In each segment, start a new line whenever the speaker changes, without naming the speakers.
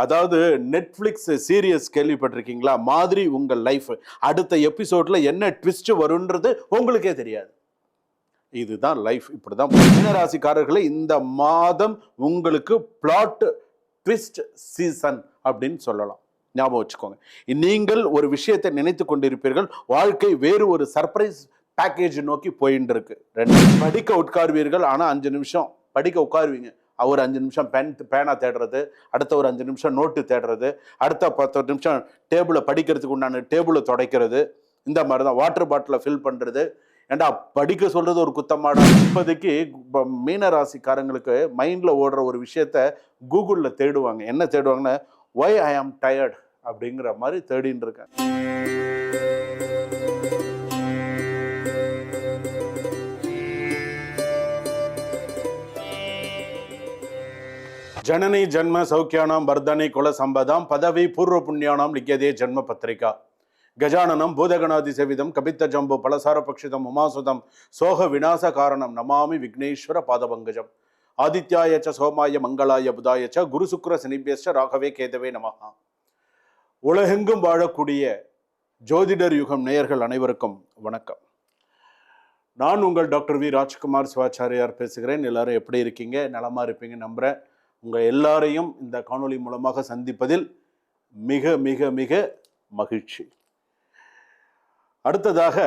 அதாவது Netflix serious கேள்விப்பட்டிருக்கீங்களா? மாதிரி உங்கள் லைஃப். அடுத்த எபிசோட்ல என்ன ட்விஸ்ட் வரும்ன்றது உங்களுக்கே தெரியாது. இதுதான் லைஃப். இப்படிதான் மீனராசிக்காரர்களே, இந்த மாதம் உங்களுக்கு பிளாட் ட்விஸ்ட் சீசன் அப்படின்னு சொல்லலாம். ஞாபகம் வச்சுக்கோங்க. நீங்கள் ஒரு விஷயத்தை நினைத்து கொண்டிருப்பீர்கள், வாழ்க்கை வேறு ஒரு சர்ப்ரைஸ் பேக்கேஜ் நோக்கி போயிட்டு இருக்கு. படிக்க உட்காருவீர்கள், ஆனா 5 நிமிஷம் படிக்க உட்காருவீங்க, ஒரு 5 நிமிஷம் பேனா தேடுறது, அடுத்த ஒரு 5 நிமிஷம் நோட்டு தேடுறது, அடுத்த 10 நிமிஷம் டேபிளை படிக்கிறதுக்கு உண்டான டேபிளை துடைக்கிறது, இந்த மாதிரி தான். வாட்டர் பாட்டிலை ஃபில் பண்ணுறது. ஏண்டா படிக்க சொல்றது ஒரு குத்தமாடா? இப்போதைக்கு மீன ராசிக்காரங்களுக்கு மைண்டில் ஓடுற ஒரு விஷயத்த கூகுளில் தேடுவாங்க. என்ன தேடுவாங்கன்னா, ஒய் ஐ ஆம் டயர்ட் அப்படிங்கிற மாதிரி தேடின்னு இருக்கேன். ஜனனி ஜன்ம சௌக்கியானாம் வர்தனை குல சம்பதாம் பதவி பூர்வ புண்ணியானாம் லிக்கியதே ஜன்ம பத்திரிகா கஜானனம் பூதகணாதி சேவிதம் கபித்த ஜம்பு பலசார பக்ஷிதம் உமாசுதம் சோக விநாச காரணம் நமாமி விக்னேஸ்வர பாதபங்கஜம் ஆதித்யாயச்ச சோமாய மங்களாய புதாயச்ச குரு சுக்ர சனிபியஸ்ச ராகவே கேதவே நமஹா. உலகெங்கும் வாழக்கூடிய ஜோதிடர் யுகம் நேயர்கள் அனைவருக்கும் வணக்கம். நான் உங்கள் டாக்டர் வி ராஜ்குமார் சிவாச்சாரியார் பேசுகிறேன். எல்லாரும் எப்படி இருக்கீங்க? நலமா இருப்பீங்க நம்புறேன். உங்க எல்லாரையும் இந்த காணொளி மூலமாக சந்திப்பதில் மிக மிக மிக மகிழ்ச்சி. அடுத்ததாக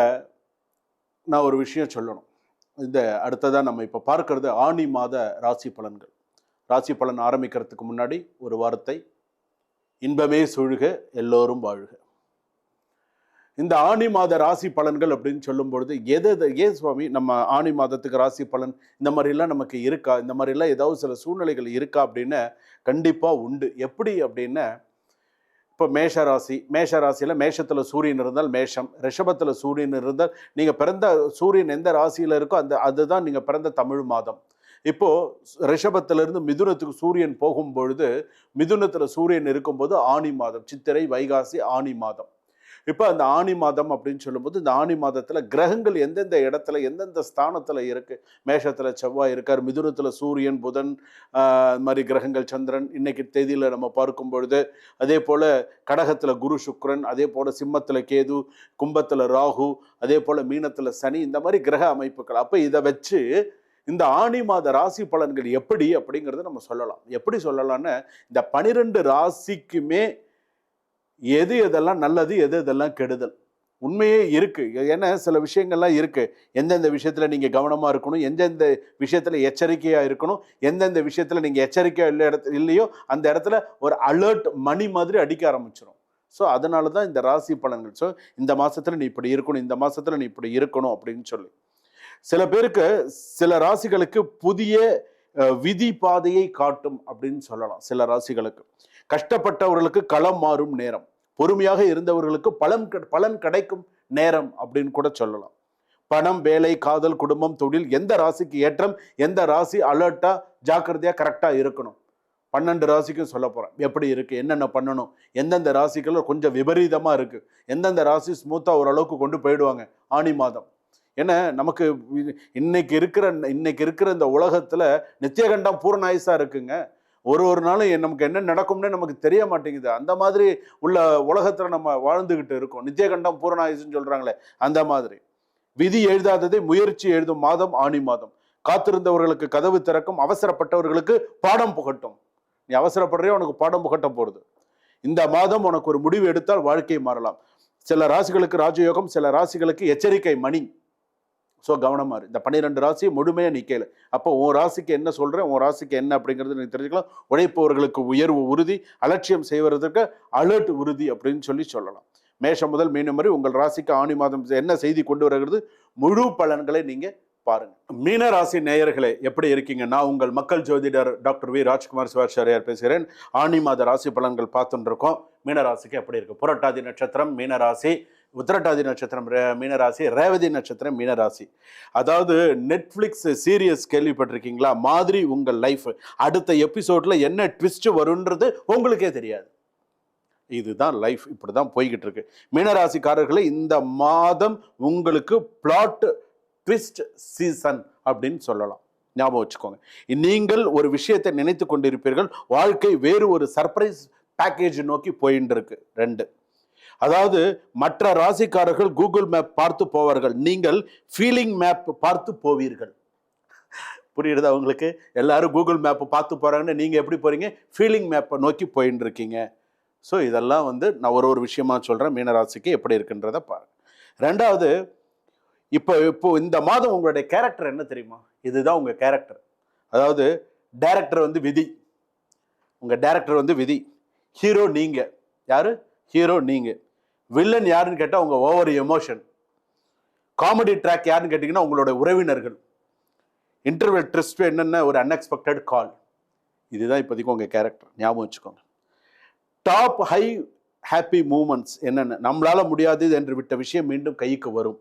நான் ஒரு விஷயம் சொல்லணும். அடுத்ததாக நம்ம இப்போ பார்க்கறது ஆனி மாத ராசி பலன்கள். ராசி பலன் ஆரம்பிக்கிறதுக்கு முன்னாடி ஒரு வார்த்தை, இன்பமே சூழ்க எல்லோரும் வாழ்க. இந்த ஆனி மாத ராசி பலன்கள் அப்படின்னு சொல்லும் பொழுது ஏன் சுவாமி நம்ம ஆனி மாதத்துக்கு ராசி பலன் இந்த மாதிரிலாம் நமக்கு இருக்கா, இந்த மாதிரிலாம் ஏதாவது சில சூழ்நிலைகள் இருக்கா அப்படின்னு கண்டிப்பாக உண்டு. எப்படி அப்படின்னா, இப்போ மேஷ ராசியில் மேஷத்தில் சூரியன் இருந்தால் மேஷம், ரிஷபத்தில் சூரியன் இருந்தால் நீங்கள் பிறந்த சூரியன் எந்த ராசியில் இருக்கோ அதுதான் நீங்கள் பிறந்த தமிழ் மாதம். இப்போது ரிஷபத்திலிருந்து மிதுனத்துக்கு சூரியன் போகும்பொழுது, மிதுனத்தில் சூரியன் இருக்கும்போது ஆனி மாதம், சித்திரை வைகாசி ஆனி மாதம். இப்போ அந்த ஆனி மாதம் அப்படின்னு சொல்லும்போது, இந்த ஆனி மாதத்தில் கிரகங்கள் எந்தெந்த இடத்துல எந்தெந்த ஸ்தானத்தில் இருக்கு. மேஷத்தில் செவ்வாய் இருக்கார், மிதுனத்தில் சூரியன் புதன் மாதிரி கிரகங்கள், சந்திரன் இன்னைக்கு தேதியில் நம்ம பார்க்கும் பொழுது, அதே போல் கடகத்தில் குரு சுக்ரன், அதே போல் சிம்மத்தில் கேது, கும்பத்தில் ராகு, அதே போல் மீனத்தில் சனி, இந்த மாதிரி கிரக அமைப்புகள். அப்போ இதை வச்சு இந்த ஆனி மாத ராசி பலன்கள் எப்படி அப்படிங்கிறத நம்ம சொல்லலாம். எப்படி சொல்லலாம்னு, இந்த 12 ராசிக்குமே எது எதெல்லாம் நல்லது, எது எதெல்லாம் கெடுதல் உண்மையே இருக்கு. ஏன்னா சில விஷயங்கள்லாம் இருக்கு. எந்தெந்த விஷயத்துல நீங்க கவனமா இருக்கணும், எந்தெந்த விஷயத்துல எச்சரிக்கையா இருக்கணும், எந்தெந்த விஷயத்துல நீங்க எச்சரிக்கையா இல்லையோ அந்த இடத்துல ஒரு அலர்ட் மணி மாதிரி அடிக்க ஆரம்பிச்சிடும். ஸோ அதனால தான் இந்த ராசி பலன்கள். ஸோ இந்த மாசத்துல நீ இப்படி இருக்கணும், இந்த மாசத்துல நீ இப்படி இருக்கணும் அப்படின்னு சொல்லி சில பேருக்கு, சில ராசிகளுக்கு புதிய விதி பாதையை காட்டும் அப்படின்னு சொல்லலாம். சில ராசிகளுக்கு கஷ்டப்பட்டவர்களுக்கு களம் மாறும் நேரம், பொறுமையாக இருந்தவர்களுக்கு பலன் கிடைக்கும் நேரம் அப்படின்னு கூட சொல்லலாம். பணம், வேலை, காதல், குடும்பம், தொழில், எந்த ராசிக்கு ஏற்றம், எந்த ராசி அலர்ட்டா ஜாக்கிரதையா கரெக்டா இருக்கணும். 12 ராசிக்கும் சொல்ல போறேன் எப்படி இருக்கு, என்னென்ன பண்ணணும், எந்தெந்த ராசிகள் கொஞ்சம் விபரீதமா இருக்கு, எந்தெந்த ராசி ஸ்மூத்தா ஓரளவுக்கு கொண்டு போயிடுவாங்க ஆனி மாதம். ஏன்னா நமக்கு இன்னைக்கு இருக்கிற இந்த உலகத்துல நித்தியகண்டம் பூர்ணாயுசா இருக்குங்க. ஒரு நாளும் நமக்கு என்ன நடக்கும்னே நமக்கு தெரிய மாட்டேங்குது. அந்த மாதிரி உள்ள உலகத்துல நம்ம வாழ்ந்துகிட்டு இருக்கோம். நித்தியகண்டம் பூரணாயுசுன்னு சொல்றாங்களே, அந்த மாதிரி. விதி எழுதாததை முயற்சி எழுதும் மாதம் ஆனி மாதம். காத்திருந்தவர்களுக்கு கதவு திறக்கும், அவசரப்பட்டவர்களுக்கு பாடம் புகட்டும். நீ அவசரப்படுறியோ உனக்கு பாடம் புகட்ட போறது. இந்த மாதம் உனக்கு ஒரு முடிவு எடுத்தால் வாழ்க்கை மாறலாம். சில ராசிகளுக்கு ராஜயோகம், சில ராசிகளுக்கு எச்சரிக்கை மணி. ஸோ கவனமா இரு. இந்த 12 ராசி முழுமையாக நிற்கல. அப்போ உன் ராசிக்கு என்ன சொல்கிறேன், உன் ராசிக்கு என்ன அப்படிங்கிறது நீங்க தெரிஞ்சுக்கலாம். உழைப்பவர்களுக்கு உயர்வு உறுதி, அலட்சியம் செய்வதற்கு அலர்ட் உறுதி அப்படின்னு சொல்லலாம். மேஷம் முதல் மீனம் வரை உங்கள் ராசிக்கு ஆனி மாதம் என்ன செய்தி கொண்டு வருகிறது, முழு பலன்களை நீங்க பாருங்க. மீன ராசி நேயர்களே எப்படி இருக்கீங்க? நான் உங்கள் மக்கள் ஜோதிடர் டாக்டர் வி ராஜ்குமார் சிவாச்சாரியார் பேசுகிறேன். ஆனி மாத ராசி பலன்கள் பார்த்துட்டு இருக்கோம். மீன ராசிக்கு எப்படி இருக்கு? புரட்டாதி நட்சத்திரம் மீனராசி, உத்திரட்டாதி நட்சத்திரம் மீனராசி, ரேவதி நட்சத்திரம் மீனராசி. அதாவது நெட்ஃப்ளிக்ஸ் சீரியஸ் கேள்விப்பட்டிருக்கீங்களா? மாதிரி உங்கள் லைஃப். அடுத்த எபிசோட்ல என்ன ட்விஸ்ட் வரும்ன்றது உங்களுக்கே தெரியாது. இதுதான் லைஃப். இப்படிதான் போய்கிட்டு இருக்கு. மீனராசிக்காரர்களை, இந்த மாதம் உங்களுக்கு பிளாட் ட்விஸ்ட் சீசன் அப்படின்னு சொல்லலாம். ஞாபகம் வச்சுக்கோங்க. நீங்கள் ஒரு விஷயத்தை நினைத்து கொண்டிருப்பீர்கள், வாழ்க்கை வேறு ஒரு சர்ப்ரைஸ் பேக்கேஜ் நோக்கி போயின்னு இருக்கு. 2, அதாவது மற்ற ராசிக்காரர்கள் கூகுள் மேப் பார்த்து போவார்கள், நீங்கள் ஃபீலிங் மேப் பார்த்து போவீர்கள். புரியுறதா உங்களுக்கு? எல்லாரும் கூகுள் மேப் பார்த்து போறாங்கன்னு நீங்க எப்படி போறீங்க? ஃபீலிங் மேப்பை நோக்கி போயின்னு இருக்கீங்க. ஸோ இதெல்லாம் வந்து நான் ஒரு விஷயமா சொல்றேன், மீனராசிக்கு எப்படி இருக்குன்றத பாருங்க. 2வது, இப்போ இந்த மாதம் உங்களுடைய கேரக்டர் என்ன தெரியுமா? இதுதான் உங்க கேரக்டர். அதாவது டைரக்டர் வந்து விதி, உங்க டைரக்டர் வந்து விதி, ஹீரோ நீங்க. யாரு? ஹீரோ நீங்க. வில்லன் யாருன்னு கேட்டா உங்க ஓவர் எமோஷன். காமெடி ட்ராக் யாருன்னு கேட்டீங்கன்னா உங்களோட உறவினர்கள். இன்டர்வல் ட்விஸ்ட் என்னென்ன ஒரு அன்எக்ஸ்பெக்டட் கால். இதுதான் இப்போதைக்கு உங்க கேரக்டர், ஞாபகம் வச்சுக்கோங்க. டாப் ஹை ஹாப்பி மூமெண்ட்ஸ் என்னென்ன? நம்மளால முடியாது என்று விட்ட விஷயம் மீண்டும் கைக்கு வரும்.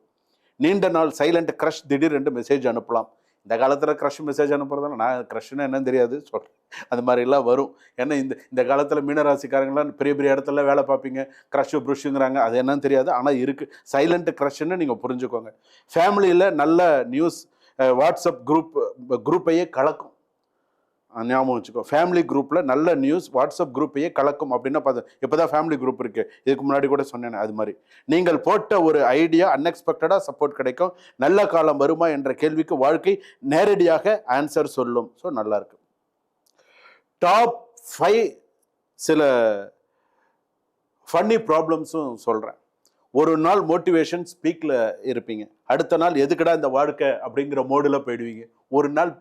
நீண்ட நாள் சைலண்ட் க்ரஷ் திடீர் என்று மெசேஜ் அனுப்பலாம். இந்த காலத்தில் க்ரஷ் மெசேஜ் அனுப்புறதால நான் க்ரஷ்ன்னு என்னன்னு தெரியாது சொல்கிறேன். அது மாதிரிலாம் வரும். ஏன்னா இந்த காலத்தில் மீனராசிக்காரங்களாம் பெரிய பெரிய இடத்துல வேலை பார்ப்பீங்க, க்ரஷ்ஷு ப்ருஷ்ஷுங்கிறாங்க, அது என்னன்னு தெரியாது, ஆனால் இருக்குது. சைலண்ட் க்ரஷ்ன்னு நீங்கள் புரிஞ்சுக்கோங்க. ஃபேமிலியில் நல்ல நியூஸ், வாட்ஸ்அப் குரூப்பையே கலக்கும். ஞாபகம் வச்சுக்கோ, ஃபேமிலி குரூப்பில் நல்ல நியூஸ் வாட்ஸ்அப் குரூப்பையே கலக்கும். அப்படின்னா பார்த்து இப்போ தான் ஃபேமிலி குரூப் இருக்குது, இதுக்கு முன்னாடி கூட சொன்னேன். அது மாதிரி நீங்கள் போட்ட ஒரு ஐடியா அன்எக்ஸ்பெக்டடாக சப்போர்ட் கிடைக்கும். நல்ல காலம் வருமா என்ற கேள்விக்கு வாழ்க்கை நேரடியாக ஆன்சர் சொல்லும். ஸோ நல்லா இருக்கு. டாப் 5 சில ஃபன்னி ப்ராப்ளம்ஸும் சொல்கிறேன். ஒரு நாள் மோட்டிவேஷன் ஸ்பீக்கில் இருப்பீங்க, அடுத்த நாள் எதுக்கடா இந்த வாழ்க்கை அப்படிங்கிற மோடில் போயிடுவீங்க. ஒரு நாள்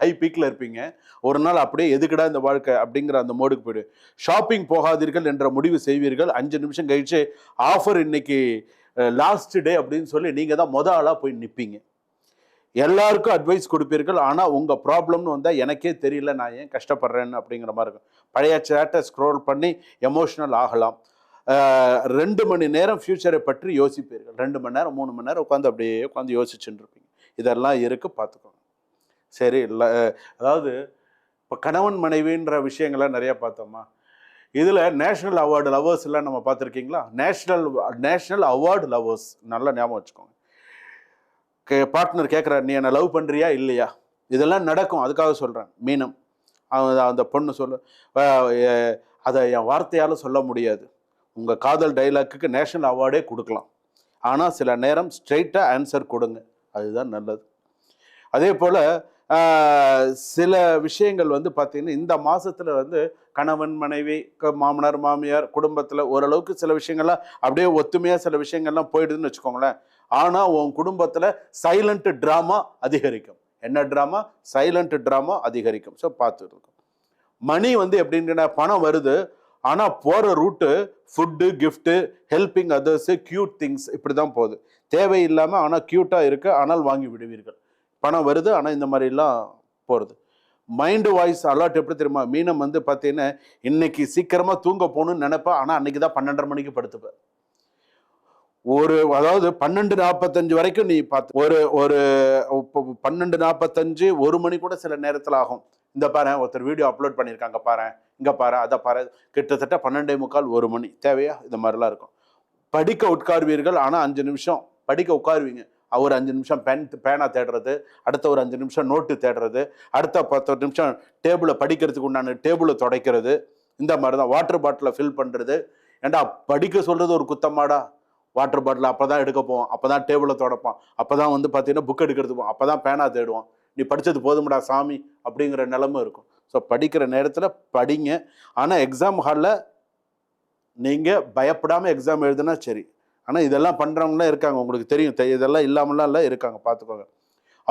ஹை பீக்கில் இருப்பீங்க, ஒரு நாள் அப்படியே எதுக்கடா இந்த வாழ்க்கை அப்படிங்கிற அந்த மோடுக்கு போயிடுவீங்க. ஷாப்பிங் போகாதீர்கள் என்ற முடிவு செய்வீர்கள். 5 நிமிஷம் கழிச்சு ஆஃபர் இன்னைக்கு லாஸ்ட் டே அப்படின்னு சொல்லி நீங்கள் தான் ஆளாக போய் நிற்பீங்க. எல்லாருக்கும் அட்வைஸ் கொடுப்பீர்கள், ஆனால் உங்கள் ப்ராப்ளம்னு வந்தால் எனக்கே தெரியல நான் ஏன் கஷ்டப்படுறேன்னு அப்படிங்கிற மாதிரி இருக்கும். பழைய சேட்டை ஸ்க்ரோல் பண்ணி எமோஷ்னல் ஆகலாம். 2 மணி நேரம் ஃபியூச்சரை பற்றி யோசிப்பீர்கள். 2 மணி நேரம் 3 மணி நேரம் உட்காந்து யோசிச்சுட்டு இருப்பீங்க. இதெல்லாம் இருக்குது, பார்த்துக்கோங்க. சரி, இல்லை அதாவது இப்போ கணவன் மனைவின்ற விஷயங்களை நிறையா பார்த்தோமா. இதில் நேஷ்னல் அவார்டு லவர்ஸ் எல்லாம் நம்ம பார்த்துருக்கீங்களா? நேஷ்னல் அவார்டு லவர்ஸ் நல்லா ஞாபகம் வச்சுக்கோங்க. பார்ட்னர் கேட்குறாரு, நீ என்னை லவ் பண்ணுறியா இல்லையா? இதெல்லாம் நடக்கும், அதுக்காக சொல்கிறேன். மீனம் அந்த பொண்ணு அதை என் வார்த்தையால் சொல்ல முடியாது. உங்கள் காதல் டைலாக்குக்கு நேஷ்னல் அவார்டே கொடுக்கலாம், ஆனால் சில நேரம் ஸ்ட்ரெயிட்டாக ஆன்சர் கொடுங்க, அதுதான் நல்லது. அதே போல் சில விஷயங்கள் வந்து பார்த்திங்கன்னா இந்த மாதத்தில் வந்து கணவன் மனைவி மாமனார் மாமியார் குடும்பத்தில் ஓரளவுக்கு சில விஷயங்கள்லாம் அப்படியே ஒத்துமையாக சில விஷயங்கள்லாம் போயிடுதுன்னு வச்சுக்கோங்களேன். ஆனால் உன் குடும்பத்தில் சைலண்ட் ட்ராமா அதிகரிக்கும். என்ன ட்ராமா? சைலண்ட் ட்ராமா அதிகரிக்கும். ஸோ பார்த்துருக்கோம். மணி வந்து எப்படின்னா பணம் வருது, ஆனால் போகிற route food, gift, helping others, cute things இப்படி தான் போகுது. தேவையில்லாமல் ஆனால் க்யூட்டாக இருக்குது, ஆனால் வாங்கி விடுவீர்கள். பணம் வருது, ஆனால் இந்த மாதிரிலாம் போகிறது. மைண்டு வாய்ஸ் அலர்ட் எப்படி தெரியுமா? மீனம் வந்து பார்த்தீங்கன்னா இன்னைக்கு சீக்கிரமாக தூங்க போகணும்னு நினைப்பேன், ஆனால் அன்றைக்கி தான் 12:30 மணிக்கு படுத்துப்பேன். அதாவது 12:45 வரைக்கும் நீ பார்த்து ஒரு 12:45 1 மணி கூட சில நேரத்தில் ஆகும். இந்த பாரு ஒருத்தர் வீடியோ அப்லோட் பண்ணியிருக்காங்க பாரு, இங்கே பாரு, அதை பாரு, கிட்டத்தட்ட 12:45 1 மணி தேவையா? இந்த மாதிரிலாம் இருக்கும். படிக்க உட்காருவீர்கள், ஆனால் 5 நிமிஷம் படிக்க உட்காருவீங்க, ஒரு 5 நிமிஷம் பேனா தேடுறது, அடுத்த ஒரு 5 நிமிஷம் நோட்டு தேடுறது, அடுத்த 10 நிமிஷம் டேபிளை படிக்கிறதுக்கு உண்டான டேபிளை துடைக்கிறது. இந்த மாதிரி தான். வாட்டர் பாட்டிலை ஃபில் பண்ணுறது. ஏண்டா படிக்க சொல்கிறது ஒரு குத்தமாடா? வாட்டர் பாட்டில் அப்போ தான் எடுக்க போவோம், அப்போ தான் டேபிளை தொடப்பான், அப்போ தான் வந்து பார்த்தீங்கன்னா புக் எடுக்கிறதுக்கு போவோம், அப்போ தான் பேனா தேடுவான். நீ படித்தது போதும்டா சாமி அப்படிங்கிற நிலைமை இருக்கும். ஸோ படிக்கிற நேரத்தில் படிங்க, ஆனால் எக்ஸாம் ஹாலில் நீங்கள் பயப்படாமல் எக்ஸாம் எழுதுனா சரி. ஆனால் இதெல்லாம் பண்ணுறவங்களாம் இருக்காங்க, உங்களுக்கு தெரியும், இதெல்லாம் இல்லாமலாம் இல்லை இருக்காங்க, பார்த்துக்கோங்க.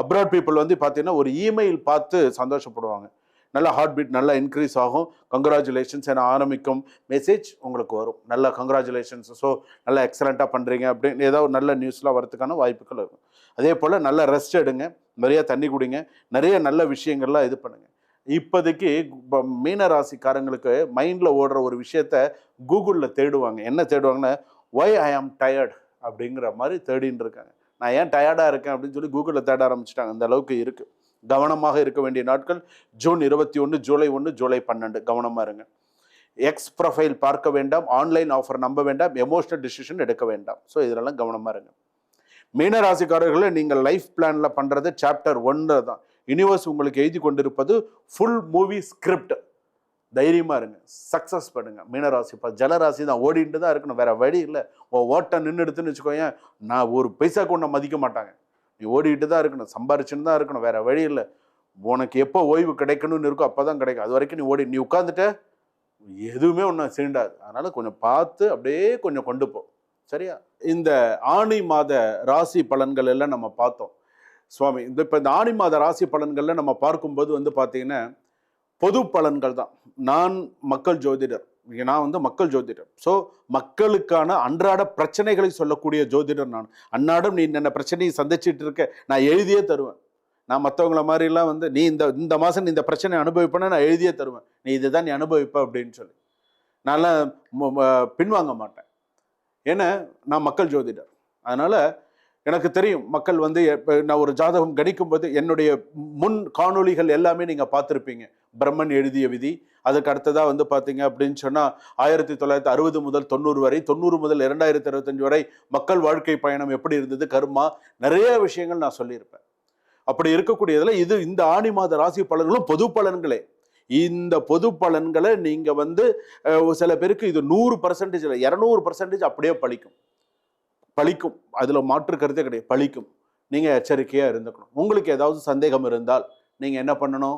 அப்ராட் பீப்புள் வந்து பார்த்தீங்கன்னா ஒரு இமெயில் பார்த்து சந்தோஷப்படுவாங்க, நல்லா ஹார்ட் பீட் நல்லா இன்க்ரீஸ் ஆகும். கங்க்ராச்சுலேஷன்ஸ் என ஆரம்பிக்கும் மெசேஜ் உங்களுக்கு வரும், நல்லா கங்க்ராச்சுலேஷன்ஸ், ஸோ நல்லா எக்ஸலண்ட்டாக பண்ணுறீங்க அப்படின்னு ஏதாவது நல்ல நியூஸ்லாம் வரதுக்கான வாய்ப்புகள் இருக்கும். அதே போல் நல்லா ரெஸ்ட் எடுங்க, நிறைய தண்ணி குடிங்க, நிறைய நல்ல விஷயங்கள்லாம் இது பண்ணுங்கள். இப்போதைக்கு மீன ராசிக்காரங்களுக்கு மைண்டில் ஓடுற ஒரு விஷயத்த கூகுளில் தேடுவாங்க. என்ன தேடுவாங்கன்னா, ஒய் ஐ ஆம் டயர்ட் அப்படிங்கிற மாதிரி தேடின்னு இருக்காங்க. நான் ஏன் டயர்டாக இருக்கேன் அப்படின்னு சொல்லி கூகுளில் தேட ஆரம்பிச்சிட்டாங்க. அந்த அளவுக்கு இருக்குது. கவனமாக இருக்க வேண்டிய நாட்கள் ஜூன் 21, ஜூலை 1, ஜூலை 12. கவனமாக இருங்க. எக்ஸ் ப்ரொஃபைல் பார்க்க வேண்டாம், ஆன்லைன் ஆஃபர் நம்ப வேண்டாம், எமோஷனல் டிசிஷன் எடுக்க வேண்டாம். ஸோ இதெல்லாம் கவனமாக இருங்க. மீனராசிக்காரர்களை நீங்கள் லைஃப் பிளானில் பண்ணுறது சாப்டர் 1 தான். யூனிவர்ஸ் உங்களுக்கு எழுதி கொண்டிருப்பது ஃபுல் மூவி ஸ்கிரிப்ட். தைரியமாக இருங்க, சக்ஸஸ் பண்ணுங்க. மீனராசி ஜலராசி தான், ஓடிட்டு தான் இருக்கணும், வேற வழி இல்லை. ஓட்டம் நின்று எடுத்துன்னு வச்சுக்கோங்க, நான் ஒரு பைசா கொண்டு மதிக்க மாட்டாங்க. நீ ஓடிட்டு தான் இருக்கணும், சம்பாரிச்சுன்னு தான் இருக்கணும், வேற வழி இல்லை. உனக்கு எப்போ ஓய்வு கிடைக்கணும்னு இருக்கோ அப்போ தான் கிடைக்கும். அது வரைக்கும் நீ உட்காந்துட்ட எதுவுமே ஒன்றும் சீண்டாது. அதனால கொஞ்சம் பார்த்து அப்படியே கொஞ்சம் கொண்டு போ, சரியா? இந்த ஆணி மாத ராசி பலன்கள் எல்லாம் நம்ம பார்த்தோம் சுவாமி. இப்போ இந்த ஆணி மாத ராசி பலன்கள்ல நம்ம பார்க்கும்போது வந்து பார்த்தீங்கன்னா பொது பலன்கள் தான். நான் மக்கள் ஜோதிடர், நான் மக்கள் ஜோதிடர். ஸோ மக்களுக்கான அன்றாட பிரச்சனைகளை சொல்லக்கூடிய ஜோதிடர் நான். அன்னாடம் நீ என்ன பிரச்சனையை சந்திச்சுட்டு இருக்க, நான் எழுதியே தருவேன். நான் மற்றவங்கள மாதிரிலாம் நீ இந்த மாதம் நீ இந்த பிரச்சனை அனுபவிப்பேன்னா நான் எழுதியே தருவேன், நீ இதுதான் நீ அனுபவிப்ப அப்படின்னு சொல்லி. நான்லாம் பின்வாங்க மாட்டேன். ஏன்னா நான் மக்கள் ஜோதிடர். அதனால எனக்கு தெரியும் மக்கள் நான் ஒரு ஜாதகம் கணிக்கும் போது என்னுடைய முன் காணொளிகள் எல்லாமே நீங்க பார்த்துருப்பீங்க. பிரம்மன் எழுதிய விதி, அதுக்கு அடுத்ததா பார்த்தீங்க அப்படின்னு சொன்னா 1960 முதல் 90 வரை, 90 முதல் 2025 வரை மக்கள் வாழ்க்கை பயணம் எப்படி இருந்தது, கர்மா, நிறைய விஷயங்கள் நான் சொல்லியிருப்பேன். அப்படி இருக்கக்கூடியதுல இந்த ஆணி மாத ராசி பலன்களும் பொது பலன்களே. இந்த பொது பலன்களை நீங்க சில பேருக்கு இது 100% இல்லை, 200% அப்படியே பழிக்கும். அதுல மாற்று கருத்தே கிடையாது, பழிக்கும். நீங்க எச்சரிக்கையா இருந்துக்கணும். உங்களுக்கு ஏதாவது சந்தேகம் இருந்தால் நீங்க என்ன பண்ணணும்,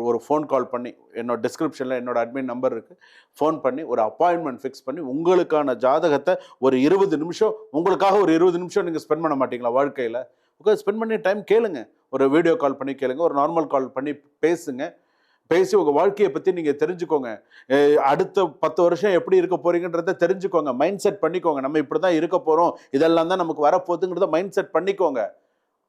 ஒரு ஃபோன் கால் பண்ணி, என்னோட டிஸ்கிரிப்ஷன்ல என்னோட அட்மின் நம்பர் இருக்கு, ஃபோன் பண்ணி ஒரு அப்பாயின்மெண்ட் ஃபிக்ஸ் பண்ணி உங்களுக்கான ஜாதகத்தை ஒரு 20 நிமிஷம், உங்களுக்காக ஒரு 20 நிமிஷம் நீங்க ஸ்பெண்ட் பண்ண மாட்டீங்களா வாழ்க்கையில? ஸ்பெண்ட் பண்ணி டைம் கேளுங்க. ஒரு வீடியோ கால் பண்ணி கேளுங்க, ஒரு நார்மல் கால் பண்ணி பேசி உங்க வாழ்க்கையை பத்தி நீங்க தெரிஞ்சுக்கோங்க. அடுத்த 10 வருஷம் எப்படி இருக்க போறீங்கன்றத தெரிஞ்சுக்கோங்க, மைண்ட் செட் பண்ணிக்கோங்க. நம்ம இப்படிதான் இருக்க போறோம், இதெல்லாம் தான் நமக்கு வரப்போகுதுங்கிறத மைண்ட் செட் பண்ணிக்கோங்க.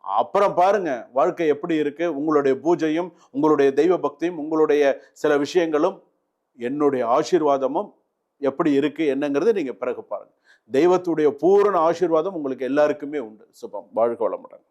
அப்புறம் பாருங்க வாழ்க்கை எப்படி இருக்கு. உங்களுடைய பூஜையும் உங்களுடைய தெய்வ பக்தியும் உங்களுடைய சில விஷயங்களும் என்னுடைய ஆசீர்வாதமும் எப்படி இருக்கு என்னங்கிறது நீங்க பிறகு பாருங்க. தெய்வத்துடைய பூரண ஆசீர்வாதம் உங்களுக்கு எல்லாருக்குமே உண்டு. சுபம். வாழ்க வளமுடன்.